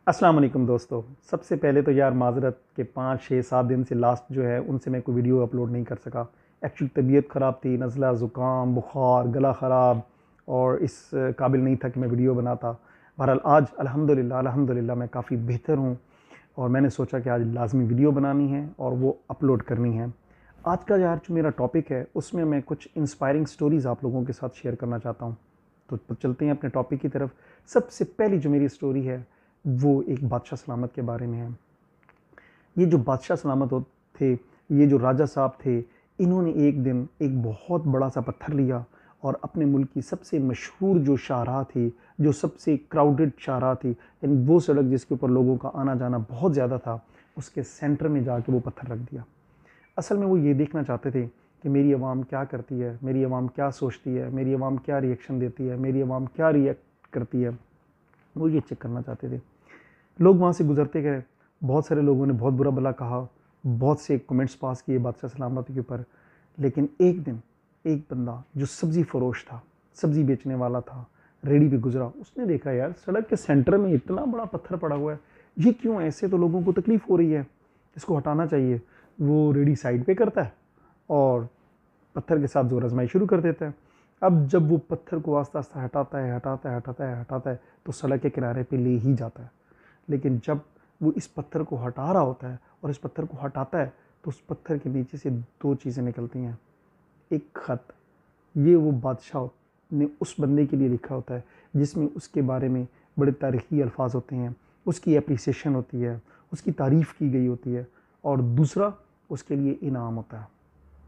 अस्सलाम वालेकुम दोस्तों। सबसे पहले तो यार माज़रत के 5 6 7 दिन से लास्ट जो है उनसे मैं कोई वीडियो अपलोड नहीं कर सका। एक्चुअली तबीयत ख़राब थी, नज़ला, ज़ुकाम, बुखार, गला ख़राब और इस काबिल नहीं था कि मैं वीडियो बनाता। बहरहाल आज अल्हम्दुलिल्लाह मैं काफ़ी बेहतर हूँ और मैंने सोचा कि आज लाजमी वीडियो बनानी है और वो अपलोड करनी है। आज का यार जो मेरा टॉपिक है उसमें मैं कुछ इंस्पायरिंग स्टोरीज़ आप लोगों के साथ शेयर करना चाहता हूँ। तो चलते हैं अपने टॉपिक की तरफ। सबसे पहली जो मेरी स्टोरी है वो एक बादशाह सलामत के बारे में है। ये जो बादशाह सलामत थे, ये जो राजा साहब थे, इन्होंने एक दिन एक बहुत बड़ा सा पत्थर लिया और अपने मुल्क की सबसे मशहूर जो शाहराह थी, जो सबसे क्राउडेड शाहराह थी, यानी वो सड़क जिसके ऊपर लोगों का आना जाना बहुत ज़्यादा था, उसके सेंटर में जाके वो पत्थर रख दिया। असल में वो ये देखना चाहते थे कि मेरी आवाम क्या करती है, मेरी आवाम क्या सोचती है, मेरी आवाम क्या रिएक्शन देती है, मेरी आवाम क्या रिएक्ट करती है, वो ये चेक करना चाहते थे। लोग वहाँ से गुजरते गए, बहुत सारे लोगों ने बहुत बुरा भला कहा, बहुत से कमेंट्स पास किए बादशाह सलामत के ऊपर। लेकिन एक दिन एक बंदा जो सब्ज़ी फ़रोश था, सब्ज़ी बेचने वाला था, रेडी पे गुजरा, उसने देखा यार सड़क के सेंटर में इतना बड़ा पत्थर पड़ा हुआ है, ये क्यों? ऐसे तो लोगों को तकलीफ़ हो रही है, इसको हटाना चाहिए। वो रेडी साइड पे करता है और पत्थर के साथ जोर आजमाई शुरू कर देता है। अब जब वो पत्थर को आस्ता आस्ता हटाता है तो सड़क के किनारे पे ले ही जाता है। लेकिन जब वो इस पत्थर को हटा रहा होता है और इस पत्थर को हटाता है तो उस पत्थर के नीचे से दो चीज़ें निकलती हैं। एक खत, ये वो बादशाह ने उस बंदे के लिए लिखा होता है जिसमें उसके बारे में बड़े तारीख़ी अल्फाज होते हैं, उसकी एप्रिसिएशन होती है, उसकी तारीफ़ की गई होती है। और दूसरा, उसके लिए इनाम होता है।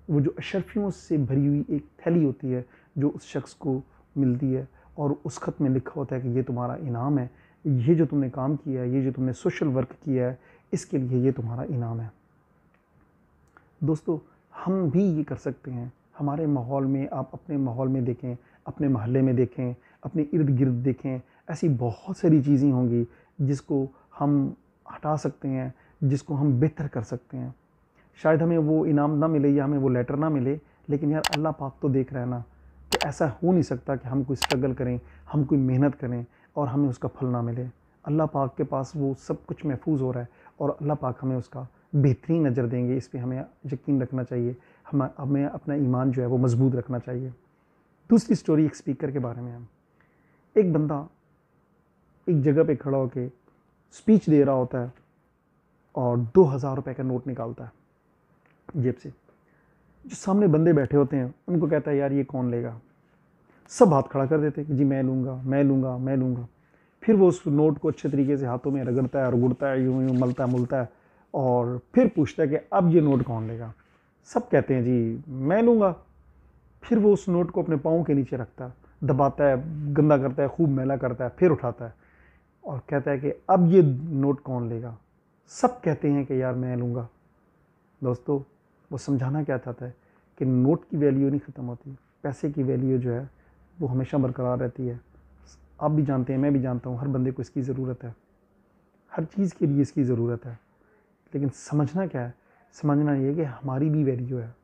वो जो अशरफियों से भरी हुई एक थैली होती है जो उस शख्स को मिलती है और उस ख़त में लिखा होता है कि ये तुम्हारा इनाम है, ये जो तुमने काम किया है, ये जो तुमने सोशल वर्क किया है, इसके लिए ये तुम्हारा इनाम है। दोस्तों, हम भी ये कर सकते हैं। हमारे माहौल में, आप अपने माहौल में देखें, अपने मोहल्ले में देखें, अपने इर्द गिर्द देखें, ऐसी बहुत सारी चीज़ें होंगी जिसको हम हटा सकते हैं, जिसको हम बेहतर कर सकते हैं। शायद हमें वो इनाम ना मिले या हमें वो लेटर ना मिले, लेकिन यार अल्लाह पाक तो देख रहा है ना कि ऐसा हो नहीं सकता कि हम कोई स्ट्रगल करें, हम कोई मेहनत करें और हमें उसका फल ना मिले। अल्लाह पाक के पास वो सब कुछ महफूज हो रहा है और अल्लाह पाक हमें उसका बेहतरीन अजर देंगे। इस पर हमें यकीन रखना चाहिए, हमें अपना ईमान जो है वो मजबूत रखना चाहिए। दूसरी स्टोरी एक स्पीकर के बारे में है। एक बंदा एक जगह पे खड़ा होकर स्पीच दे रहा होता है और 2000 रुपये का नोट निकालता है जेब से। जो सामने बंदे बैठे होते हैं उनको कहता है यार ये कौन लेगा। सब हाथ खड़ा कर देते हैं कि जी मैं लूँगा, मैं लूँगा, मैं लूँगा। फिर वो उस नोट को अच्छे तरीके से हाथों में रगड़ता है, रगड़ता है, यूँ यूँ मलता है मुलता है और फिर पूछता है कि अब ये नोट कौन लेगा। सब कहते हैं जी मैं लूँगा। फिर वो उस नोट को अपने पाँव के नीचे रखता है, दबाता है, गंदा करता है, खूब मैला करता है, फिर उठाता है और कहता है कि अब ये नोट कौन लेगा। सब कहते हैं कि यार मैं लूँगा। दोस्तों, वो समझाना क्या चाहता है कि नोट की वैल्यू नहीं ख़त्म होती, पैसे की वैल्यू जो है वो हमेशा बरकरार रहती है। आप भी जानते हैं, मैं भी जानता हूँ, हर बंदे को इसकी ज़रूरत है, हर चीज़ के लिए इसकी ज़रूरत है। लेकिन समझना क्या है? समझना ये है कि हमारी भी वैल्यू है,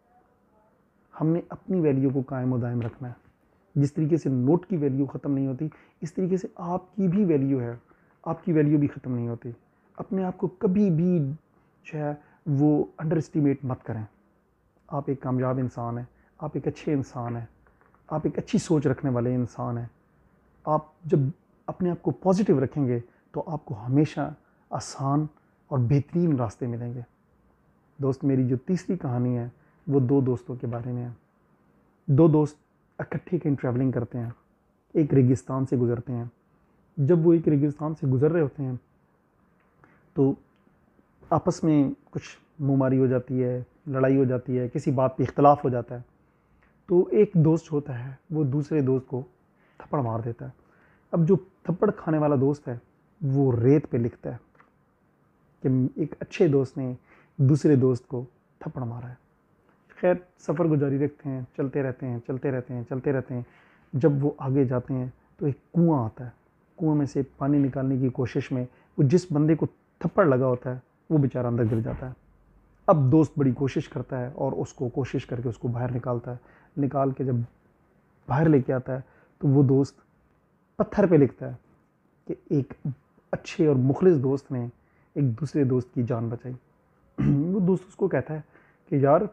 हमने अपनी वैल्यू को कायम और दायम रखना है। जिस तरीके से नोट की वैल्यू ख़त्म नहीं होती, इस तरीके से आपकी भी वैल्यू है, आपकी वैल्यू भी ख़त्म नहीं होती। अपने आप को कभी भी जो है वो अंडर एस्टिमेट मत करें। आप एक कामयाब इंसान हैं, आप एक अच्छे इंसान हैं, आप एक अच्छी सोच रखने वाले इंसान हैं। आप जब अपने आप को पॉजिटिव रखेंगे तो आपको हमेशा आसान और बेहतरीन रास्ते मिलेंगे। दोस्त, मेरी जो तीसरी कहानी है वो दो दोस्तों के बारे में है। दो दोस्त इकट्ठे कहीं ट्रैवलिंग करते हैं, एक रेगिस्तान से गुज़रते हैं। जब वो एक रेगिस्तान से गुज़र रहे होते हैं तो आपस में कुछ मुँहमारी हो जाती है, लड़ाई हो जाती है, किसी बात पे इख्तलाफ हो जाता है। तो एक दोस्त होता है वो दूसरे दोस्त को थप्पड़ मार देता है। अब जो थप्पड़ खाने वाला दोस्त है वो रेत पे लिखता है कि एक अच्छे दोस्त ने दूसरे दोस्त को थप्पड़ मारा है। खैर, सफ़र को जारी रखते हैं, चलते रहते हैं, चलते रहते हैं, चलते रहते हैं। जब वो आगे जाते हैं तो एक कुआं आता है। कुआं में से पानी निकालने की कोशिश में वो जिस बंदे को थप्पड़ लगा होता है वो बेचारा अंदर गिर जाता है। अब दोस्त बड़ी कोशिश करता है और उसको कोशिश करके उसको बाहर निकालता है। निकाल के जब बाहर लेके आता है तो वो दोस्त पत्थर पे लिखता है कि एक अच्छे और मुखलिस दोस्त ने एक दूसरे दोस्त की जान बचाई। वो दोस्त उसको कहता है कि यार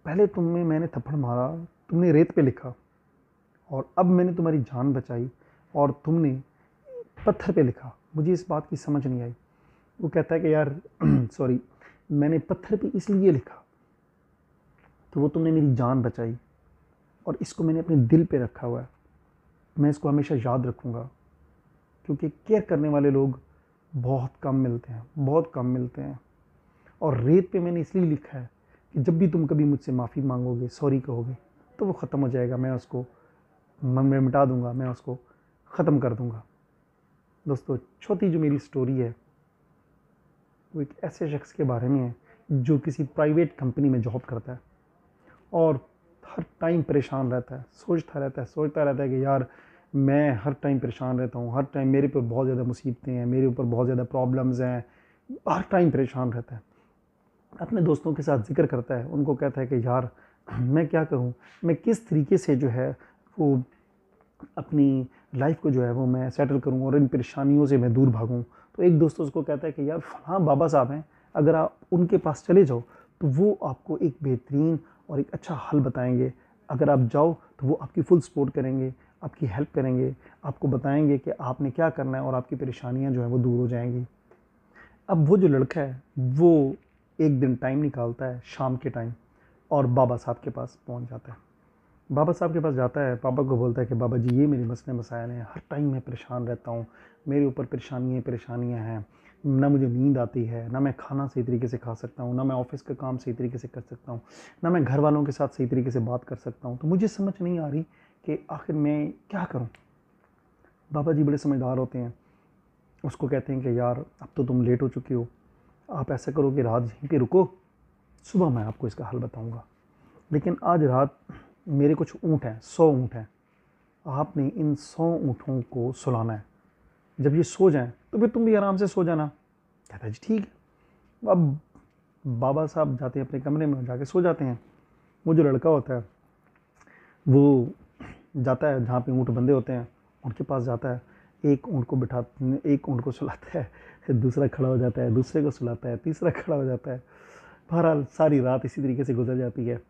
पहले मैंने थप्पड़ मारा, तुमने रेत पे लिखा, और अब मैंने तुम्हारी जान बचाई और तुमने पत्थर पे लिखा, मुझे इस बात की समझ नहीं आई। वो कहता है कि यार सॉरी, मैंने पत्थर पे इसलिए लिखा तो वो तुमने मेरी जान बचाई, और इसको मैंने अपने दिल पे रखा हुआ है, मैं इसको हमेशा याद रखूँगा। क्योंकि केयर करने वाले लोग बहुत कम मिलते हैं, बहुत कम मिलते हैं। और रेत पे मैंने इसलिए लिखा है कि जब भी तुम कभी मुझसे माफ़ी मांगोगे, सॉरी कहोगे, तो वो ख़त्म हो जाएगा, मैं उसको मन में मिटा दूंगा, मैं उसको ख़त्म कर दूंगा। दोस्तों, चौथी जो मेरी स्टोरी है वो एक ऐसे शख्स के बारे में है जो किसी प्राइवेट कंपनी में जॉब करता है और हर टाइम परेशान रहता है, सोचता रहता है कि यार मैं हर टाइम परेशान रहता हूँ, हर टाइम मेरे पर बहुत ज़्यादा मुसीबतें हैं, मेरे ऊपर बहुत ज़्यादा प्रॉब्लम्स हैं, हर टाइम परेशान रहता है। अपने दोस्तों के साथ जिक्र करता है, उनको कहता है कि यार मैं क्या करूँ, मैं किस तरीके से जो है वो अपनी लाइफ को जो है वो मैं सेटल करूँ और इन परेशानियों से मैं दूर भागूँ। तो एक दोस्त उसको कहता है कि यार हाँ, बाबा साहब हैं, अगर आप उनके पास चले जाओ तो वो आपको एक बेहतरीन और एक अच्छा हल बताएंगे। अगर आप जाओ तो वो आपकी फुल सपोर्ट करेंगे, आपकी हेल्प करेंगे, आपको बताएंगे कि आपने क्या करना है और आपकी परेशानियाँ जो है वो दूर हो जाएंगी। अब वो जो लड़का है वो एक दिन टाइम निकालता है शाम के टाइम और बाबा साहब के पास पहुंच जाता है। बाबा साहब के पास जाता है, पापा को बोलता है कि बाबा जी, ये मेरे मसले मसाइल हैं, हर टाइम मैं परेशान रहता हूँ, मेरे ऊपर परेशानियाँ हैं, ना मुझे नींद आती है, ना मैं खाना सही तरीके से खा सकता हूँ, ना मैं ऑफिस का काम सही तरीके से कर सकता हूँ, ना मैं घर वालों के साथ सही तरीके से बात कर सकता हूँ, तो मुझे समझ नहीं आ रही कि आखिर मैं क्या करूँ। बाबा जी बड़े समझदार होते हैं, उसको कहते हैं कि यार अब तो तुम लेट हो चुके हो, आप ऐसा करो कि रात यहीं पे रुको, सुबह मैं आपको इसका हल बताऊँगा। लेकिन आज रात मेरे कुछ ऊँट हैं, 100 ऊँट हैं, आपने इन 100 ऊँटों को सुलाना है, जब ये सो जाएं तो फिर तुम भी आराम से सो जाना। कहता है जी ठीक है। अब बाबा साहब जाते हैं अपने कमरे में, जाके सो जाते हैं। वो जो लड़का होता है वो जाता है जहाँ पे ऊँट बंधे होते हैं, उनके पास जाता है, एक ऊँट को बिठा, एक ऊँट को सुलाता है, दूसरा खड़ा हो जाता है, दूसरे को सुलाता है, तीसरा खड़ा हो जाता है। बहरहाल सारी रात इसी तरीके से गुजर जाती है।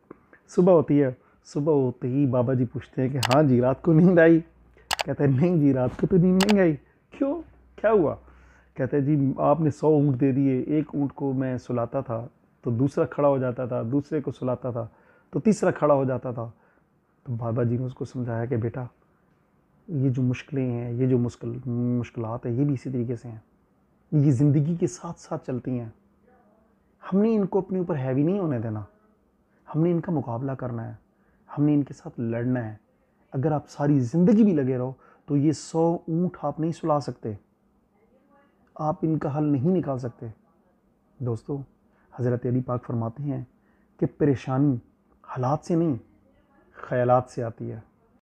सुबह होती है, सुबह होते ही बाबा जी पूछते हैं कि हाँ जी, रात को नींद आई? कहता है नहीं जी, रात को तो नींद नहीं आई। क्यों, क्या हुआ? कहता है जी आपने 100 ऊँट दे दिए, एक ऊँट को मैं सुलाता था तो दूसरा खड़ा हो जाता था, दूसरे को सुलाता था तो तीसरा खड़ा हो जाता था। तो बाबा जी ने उसको समझाया कि बेटा, ये जो मुश्किलें हैं, ये जो मुश्किलात है, ये भी इसी तरीके से हैं, ये ज़िंदगी के साथ साथ चलती हैं। हमने इनको अपने ऊपर हैवी नहीं होने देना, हमने इनका मुकाबला करना है, हमने इनके साथ लड़ना है। अगर आप सारी ज़िंदगी भी लगे रहो तो ये 100 ऊँट आप नहीं सुला सकते, आप इनका हल नहीं निकाल सकते। दोस्तों, हज़रत अली पाक फरमाते हैं कि परेशानी हालात से नहीं, ख़यालात से आती है।